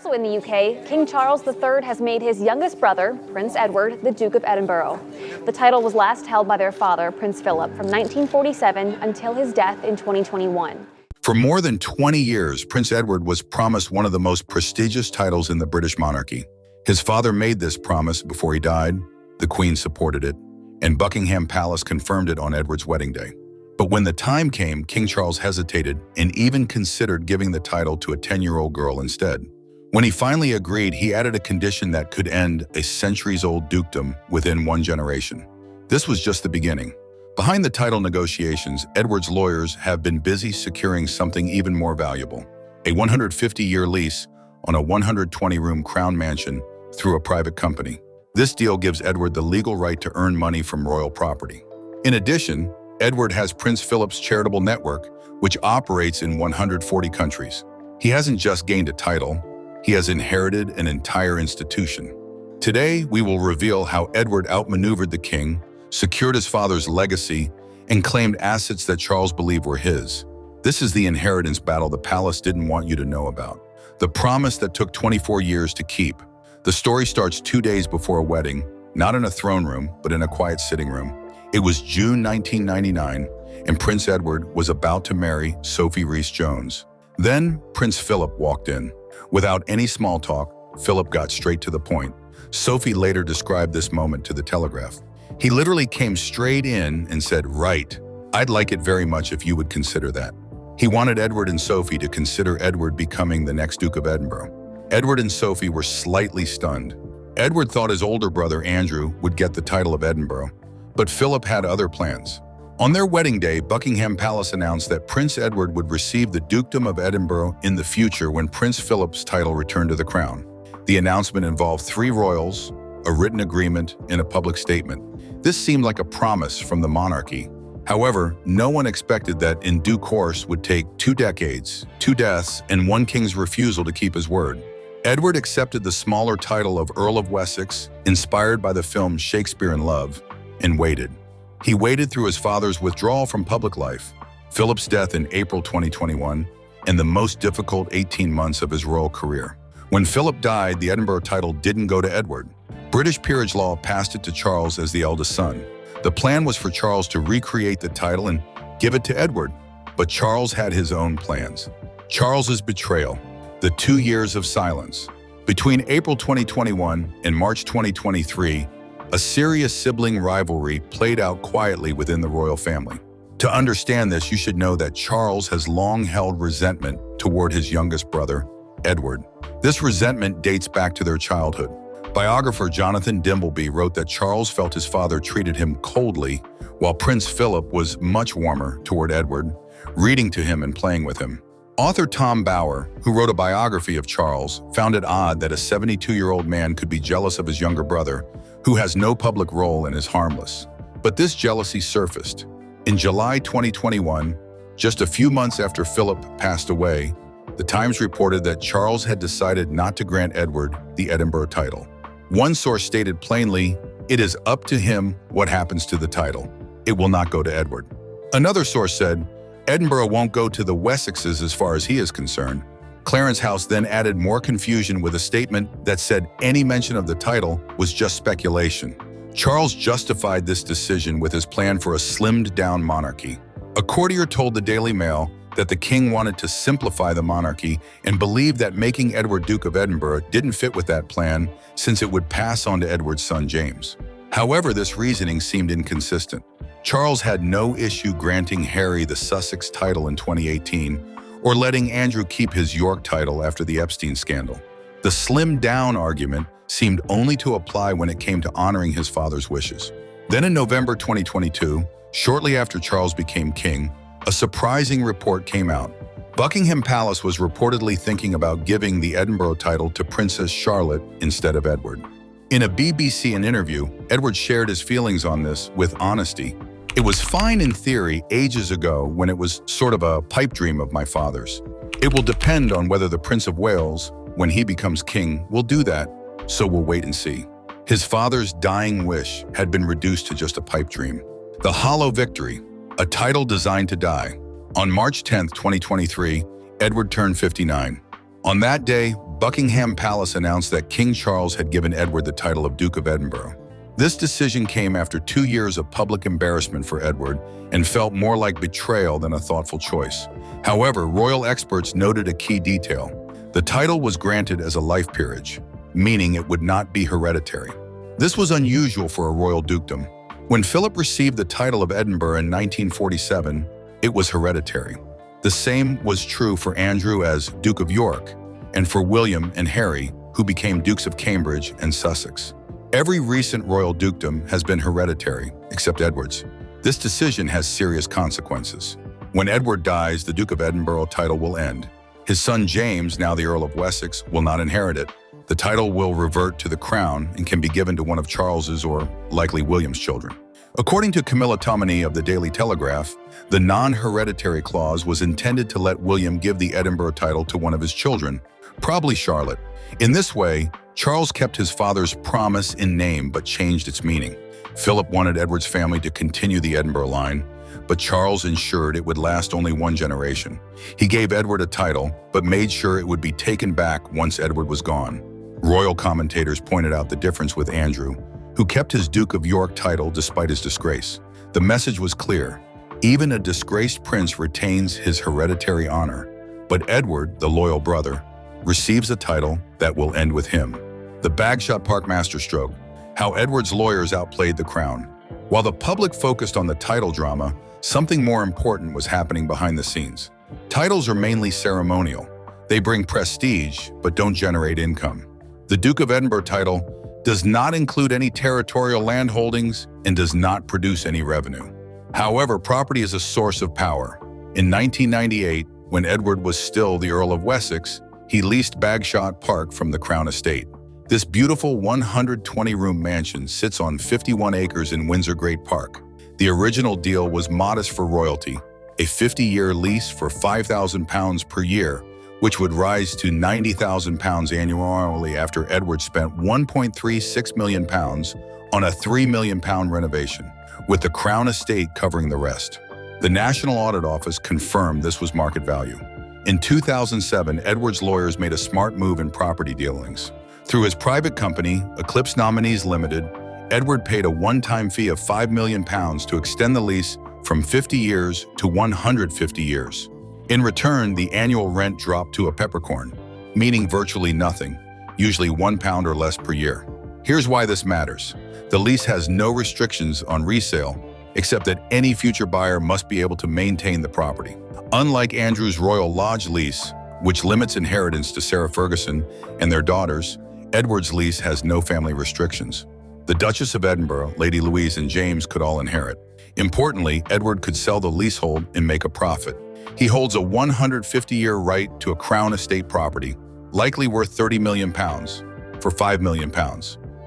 Also in the UK, King Charles III has made his youngest brother, Prince Edward, the Duke of Edinburgh. The title was last held by their father, Prince Philip, from 1947 until his death in 2021. For more than 20 years, Prince Edward was promised one of the most prestigious titles in the British monarchy. His father made this promise before he died, the Queen supported it, and Buckingham Palace confirmed it on Edward's wedding day. But when the time came, King Charles hesitated and even considered giving the title to a 10-year-old girl instead. When he finally agreed, he added a condition that could end a centuries-old dukedom within one generation. This was just the beginning. Behind the title negotiations, Edward's lawyers have been busy securing something even more valuable, a 150-year lease on a 120-room crown mansion through a private company. This deal gives Edward the legal right to earn money from royal property. In addition, Edward has Prince Philip's charitable network, which operates in 140 countries. He hasn't just gained a title, he has inherited an entire institution. Today, we will reveal how Edward outmaneuvered the king, secured his father's legacy, and claimed assets that Charles believed were his. This is the inheritance battle the palace didn't want you to know about. The promise that took 24 years to keep. The story starts 2 days before a wedding, not in a throne room, but in a quiet sitting room. It was June 1999, and Prince Edward was about to marry Sophie Rhys-Jones. Then Prince Philip walked in. Without any small talk, Philip got straight to the point. Sophie later described this moment to the Telegraph. He literally came straight in and said, "Right, I'd like it very much if you would consider that." He wanted Edward and Sophie to consider Edward becoming the next Duke of Edinburgh. Edward and Sophie were slightly stunned. Edward thought his older brother Andrew would get the title of Edinburgh, but Philip had other plans. On their wedding day, Buckingham Palace announced that Prince Edward would receive the dukedom of Edinburgh in the future when Prince Philip's title returned to the crown. The announcement involved 3 royals, a written agreement, and a public statement. This seemed like a promise from the monarchy. However, no one expected that in due course would take 2 decades, 2 deaths, and 1 king's refusal to keep his word. Edward accepted the smaller title of Earl of Wessex, inspired by the film Shakespeare in Love, and waited. He waited through his father's withdrawal from public life, Philip's death in April 2021, and the most difficult 18 months of his royal career. When Philip died, the Edinburgh title didn't go to Edward. British peerage law passed it to Charles as the eldest son. The plan was for Charles to recreate the title and give it to Edward, but Charles had his own plans. Charles's betrayal, the 2 years of silence. Between April 2021 and March 2023, a serious sibling rivalry played out quietly within the royal family. To understand this, you should know that Charles has long held resentment toward his youngest brother, Edward. This resentment dates back to their childhood. Biographer Jonathan Dimbleby wrote that Charles felt his father treated him coldly, while Prince Philip was much warmer toward Edward, reading to him and playing with him. Author Tom Bower, who wrote a biography of Charles, found it odd that a 72-year-old man could be jealous of his younger brother, who has no public role and is harmless. But this jealousy surfaced. In July 2021, just a few months after Philip passed away, the Times reported that Charles had decided not to grant Edward the Edinburgh title. One source stated plainly, "It is up to him what happens to the title. It will not go to Edward." Another source said, "Edinburgh won't go to the Wessexes as far as he is concerned." Clarence House then added more confusion with a statement that said any mention of the title was just speculation. Charles justified this decision with his plan for a slimmed-down monarchy. A courtier told the Daily Mail that the king wanted to simplify the monarchy and believed that making Edward Duke of Edinburgh didn't fit with that plan since it would pass on to Edward's son James. However, this reasoning seemed inconsistent. Charles had no issue granting Harry the Sussex title in 2018 or letting Andrew keep his York title after the Epstein scandal. The slimmed-down argument seemed only to apply when it came to honoring his father's wishes. Then in November 2022, shortly after Charles became king, a surprising report came out. Buckingham Palace was reportedly thinking about giving the Edinburgh title to Princess Charlotte instead of Edward. In a BBC interview, Edward shared his feelings on this with honesty. "It was fine in theory ages ago when it was sort of a pipe dream of my father's. It will depend on whether the Prince of Wales, when he becomes king, will do that, so we'll wait and see." His father's dying wish had been reduced to just a pipe dream. The hollow victory, a title designed to die. On March 10, 2023, Edward turned 59. On that day, Buckingham Palace announced that King Charles had given Edward the title of Duke of Edinburgh. This decision came after 2 years of public embarrassment for Edward and felt more like betrayal than a thoughtful choice. However, royal experts noted a key detail. The title was granted as a life peerage, meaning it would not be hereditary. This was unusual for a royal dukedom. When Philip received the title of Edinburgh in 1947, it was hereditary. The same was true for Andrew as Duke of York, and for William and Harry, who became Dukes of Cambridge and Sussex. Every recent royal dukedom has been hereditary, except Edward's. This decision has serious consequences. When Edward dies, the Duke of Edinburgh title will end. His son James, now the Earl of Wessex, will not inherit it. The title will revert to the crown and can be given to one of Charles's or likely William's children. According to Camilla Tominey of the Daily Telegraph, the non-hereditary clause was intended to let William give the Edinburgh title to one of his children, probably Charlotte. In this way, Charles kept his father's promise in name but changed its meaning. Philip wanted Edward's family to continue the Edinburgh line, but Charles ensured it would last only one generation. He gave Edward a title, but made sure it would be taken back once Edward was gone. Royal commentators pointed out the difference with Andrew, who kept his Duke of York title despite his disgrace. The message was clear. Even a disgraced prince retains his hereditary honor, but Edward, the loyal brother, receives a title that will end with him. The Bagshot Park masterstroke, how Edward's lawyers outplayed the crown. While the public focused on the title drama, something more important was happening behind the scenes. Titles are mainly ceremonial. They bring prestige, but don't generate income. The Duke of Edinburgh title does not include any territorial land holdings and does not produce any revenue. However, property is a source of power. In 1998, when Edward was still the Earl of Wessex, he leased Bagshot Park from the Crown Estate. This beautiful 120-room mansion sits on 51 acres in Windsor Great Park. The original deal was modest for royalty, a 50-year lease for £5,000 per year, which would rise to £90,000 annually after Edward spent £1.36 million on a £3 million renovation, with the Crown Estate covering the rest. The National Audit Office confirmed this was market value. In 2007, Edward's lawyers made a smart move in property dealings. Through his private company, Eclipse Nominees Limited, Edward paid a one-time fee of £5 million to extend the lease from 50 years to 150 years. In return, the annual rent dropped to a peppercorn, meaning virtually nothing, usually £1 or less per year. Here's why this matters. The lease has no restrictions on resale, except that any future buyer must be able to maintain the property. Unlike Andrew's Royal Lodge lease, which limits inheritance to Sarah Ferguson and their daughters, Edward's lease has no family restrictions. The Duchess of Edinburgh, Lady Louise, and James could all inherit. Importantly, Edward could sell the leasehold and make a profit. He holds a 150-year right to a Crown Estate property, likely worth £30 million, for £5 million,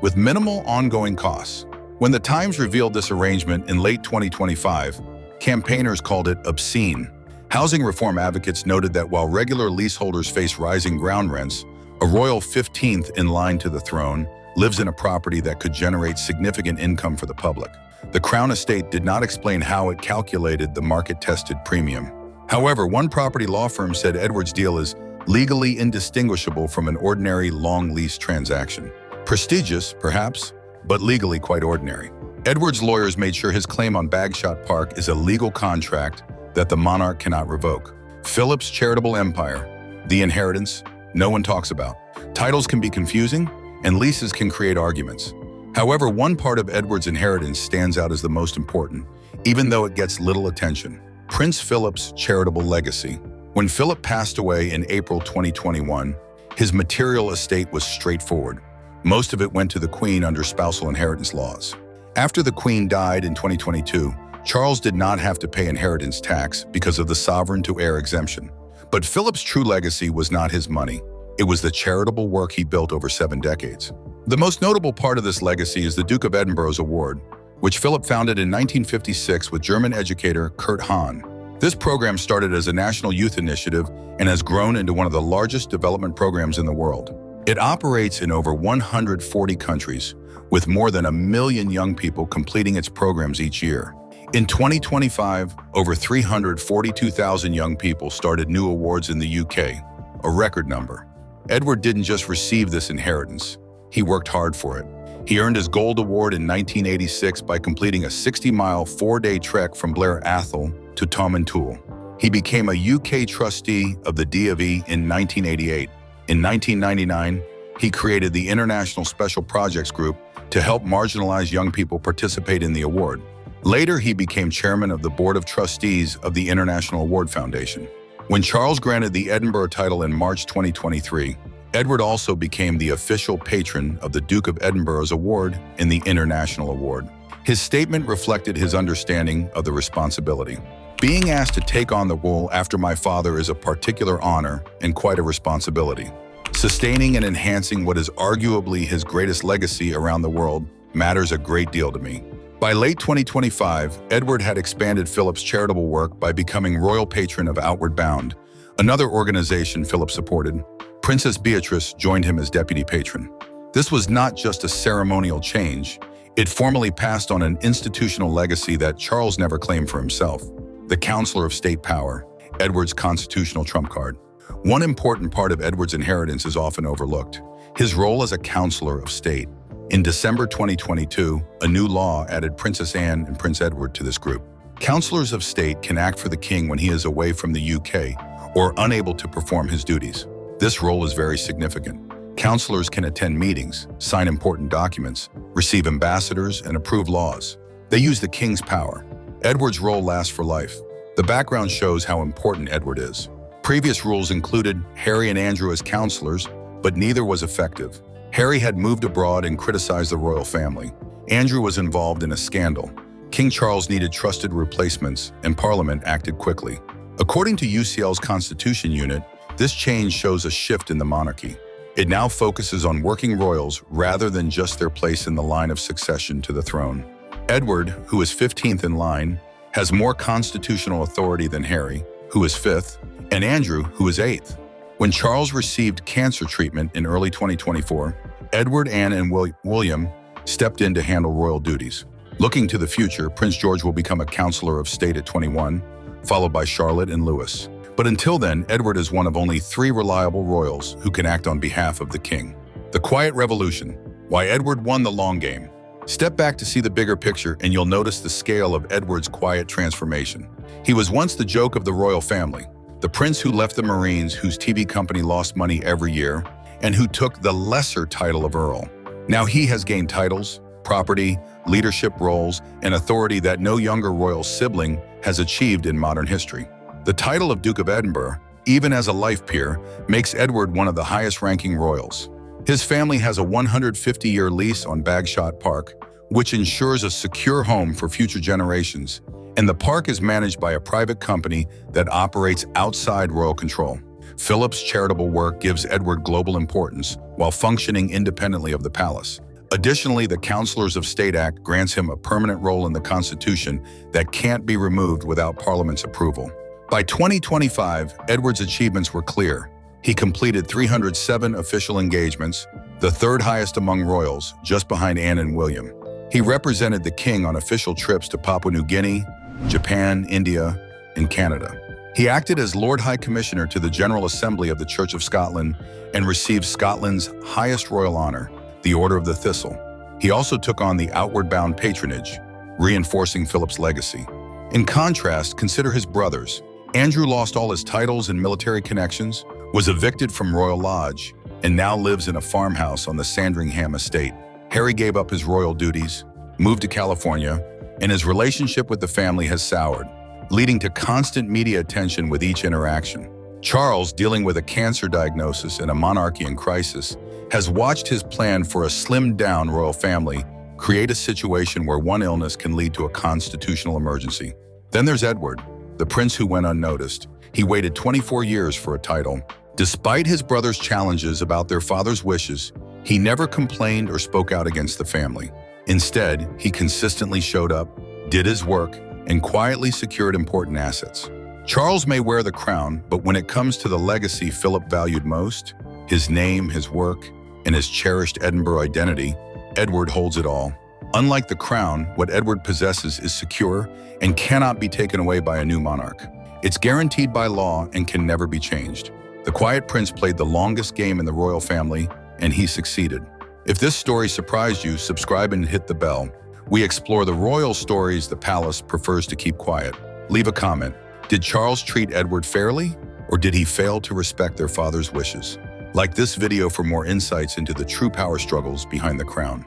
with minimal ongoing costs. When the Times revealed this arrangement in late 2025, campaigners called it obscene. Housing reform advocates noted that while regular leaseholders face rising ground rents, a royal 15th in line to the throne lives in a property that could generate significant income for the public. The Crown Estate did not explain how it calculated the market-tested premium. However, one property law firm said Edward's deal is legally indistinguishable from an ordinary long lease transaction. Prestigious, perhaps, but legally quite ordinary. Edward's lawyers made sure his claim on Bagshot Park is a legal contract that the monarch cannot revoke. Philip's charitable empire, the inheritance, no one talks about. Titles can be confusing, and leases can create arguments. However, one part of Edward's inheritance stands out as the most important, even though it gets little attention. Prince Philip's charitable legacy. When Philip passed away in April 2021, his material estate was straightforward. Most of it went to the Queen under spousal inheritance laws. After the Queen died in 2022, Charles did not have to pay inheritance tax because of the sovereign-to-heir exemption. But Philip's true legacy was not his money. It was the charitable work he built over 7 decades. The most notable part of this legacy is the Duke of Edinburgh's Award, which Philip founded in 1956 with German educator Kurt Hahn. This program started as a national youth initiative and has grown into one of the largest development programs in the world. It operates in over 140 countries, with more than 1 million young people completing its programs each year. In 2025, over 342,000 young people started new awards in the UK, a record number. Edward didn't just receive this inheritance. He worked hard for it. He earned his Gold Award in 1986 by completing a 60-mile, 4-day trek from Blair Athol to Tomintoul. He became a UK trustee of the D of E in 1988. In 1999, he created the International Special Projects Group to help marginalized young people participate in the award. Later, he became chairman of the Board of Trustees of the International Award Foundation. When Charles granted the Edinburgh title in March 2023, Edward also became the official patron of the Duke of Edinburgh's award in the International Award. His statement reflected his understanding of the responsibility. Being asked to take on the role after my father is a particular honor and quite a responsibility. Sustaining and enhancing what is arguably his greatest legacy around the world matters a great deal to me. By late 2025, Edward had expanded Philip's charitable work by becoming royal patron of Outward Bound, another organization Philip supported. Princess Beatrice joined him as deputy patron. This was not just a ceremonial change. It formally passed on an institutional legacy that Charles never claimed for himself: the Counselor of State Power, Edward's constitutional trump card. One important part of Edward's inheritance is often overlooked: his role as a Counselor of State. In December 2022, a new law added Princess Anne and Prince Edward to this group. Counselors of State can act for the King when he is away from the UK or unable to perform his duties. This role is very significant. Counselors can attend meetings, sign important documents, receive ambassadors, and approve laws. They use the King's power. Edward's role lasts for life. The background shows how important Edward is. Previous rules included Harry and Andrew as counselors, but neither was effective. Harry had moved abroad and criticized the royal family. Andrew was involved in a scandal. King Charles needed trusted replacements, and Parliament acted quickly. According to UCL's Constitution Unit, this change shows a shift in the monarchy. It now focuses on working royals rather than just their place in the line of succession to the throne. Edward, who is 15th in line, has more constitutional authority than Harry, who is 5th, and Andrew, who is 8th. When Charles received cancer treatment in early 2024, Edward, Anne, and William stepped in to handle royal duties. Looking to the future, Prince George will become a Counselor of State at 21, followed by Charlotte and Louis. But until then, Edward is one of only 3 reliable royals who can act on behalf of the King. The Quiet Revolution: why Edward won the long game. Step back to see the bigger picture and you'll notice the scale of Edward's quiet transformation. He was once the joke of the royal family, the prince who left the Marines, whose TV company lost money every year, and who took the lesser title of Earl. Now he has gained titles, property, leadership roles, and authority that no younger royal sibling has achieved in modern history. The title of Duke of Edinburgh, even as a life peer, makes Edward one of the highest-ranking royals. His family has a 150-year lease on Bagshot Park, which ensures a secure home for future generations, and the park is managed by a private company that operates outside royal control. Philip's charitable work gives Edward global importance while functioning independently of the palace. Additionally, the Counselors of State Act grants him a permanent role in the Constitution that can't be removed without Parliament's approval. By 2025, Edward's achievements were clear. He completed 307 official engagements, the 3rd highest among royals, just behind Anne and William. He represented the King on official trips to Papua New Guinea, Japan, India, and Canada. He acted as Lord High Commissioner to the General Assembly of the Church of Scotland and received Scotland's highest royal honor, the Order of the Thistle. He also took on the Outward Bound patronage, reinforcing Philip's legacy. In contrast, consider his brothers. Andrew lost all his titles and military connections, was evicted from Royal Lodge, and now lives in a farmhouse on the Sandringham estate. Harry gave up his royal duties, moved to California, and his relationship with the family has soured, leading to constant media attention with each interaction. Charles, dealing with a cancer diagnosis and a monarchy in crisis, has watched his plan for a slimmed-down royal family create a situation where one illness can lead to a constitutional emergency. Then there's Edward, the prince who went unnoticed. He waited 24 years for a title. Despite his brother's challenges about their father's wishes, he never complained or spoke out against the family. Instead, he consistently showed up, did his work, and quietly secured important assets. Charles may wear the crown, but when it comes to the legacy Philip valued most, his name, his work, and his cherished Edinburgh identity, Edward holds it all. Unlike the crown, what Edward possesses is secure and cannot be taken away by a new monarch. It's guaranteed by law and can never be changed. The Quiet Prince played the longest game in the royal family, and he succeeded. If this story surprised you, subscribe and hit the bell. We explore the royal stories the palace prefers to keep quiet. Leave a comment. Did Charles treat Edward fairly, or did he fail to respect their father's wishes? Like this video for more insights into the true power struggles behind the crown.